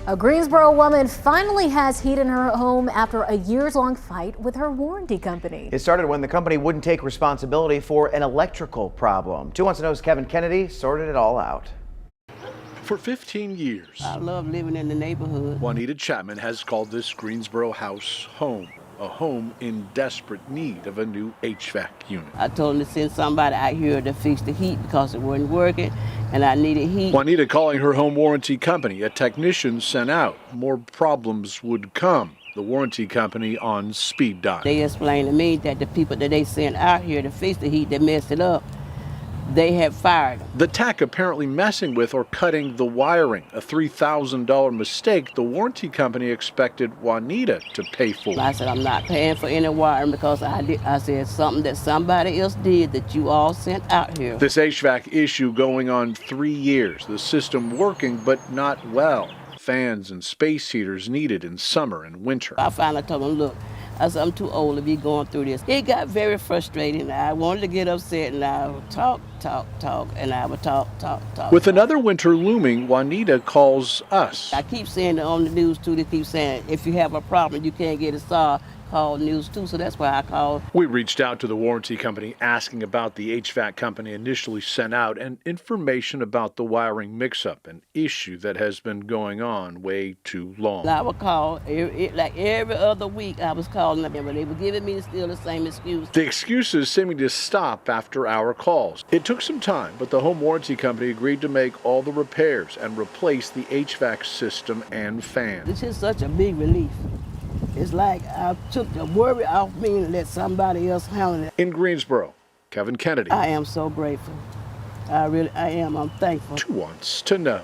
A Greensboro woman finally has heat in her home after a years-long fight with her warranty company. It started when the company wouldn't take responsibility for an electrical problem. 2 Wants to Know's Kevin Kennedy sorted it all out. For 15 years, I love living in the neighborhood. Juanita Chapman has called this Greensboro house home, a home in desperate need of a new HVAC unit. I told them to send somebody out here to fix the heat because it wasn't working and I needed heat. Juanita calling her home warranty company. A technician sent out. More problems would come. The warranty company on speed dial. They explained to me that the people that they sent out here to fix the heat that messed it up, they had fired them. The tech apparently messing with or cutting the wiring, a $3,000 mistake the warranty company expected Juanita to pay for. I said, I'm not paying for any wiring because I said something that somebody else did that you all sent out here. This HVAC issue going on 3 years, the system working but not well. Fans and space heaters needed in summer and winter. I finally told him, look, I said, I'm too old to be going through this. It got very frustrating. I wanted to get upset and I would talk, and I would talk. With another winter looming, Juanita calls us. I keep saying it on the news too, they keep saying, if you have a problem, you can't get it solved, call news too, so that's why I called. We reached out to the warranty company asking about the HVAC company initially sent out and information about the wiring mix-up, an issue that has been going on way too long. I would call, like every other week I was calling them, but they were giving me still the same excuse. The excuses seeming to stop after our calls. It took some time, but the home warranty company agreed to make all the repairs and replace the HVAC system and fans. This is such a big relief. It's like I took the worry off me and let somebody else handle it. In Greensboro, Kevin Kennedy. I am so grateful. I am. I'm thankful. 2 Wants to Know.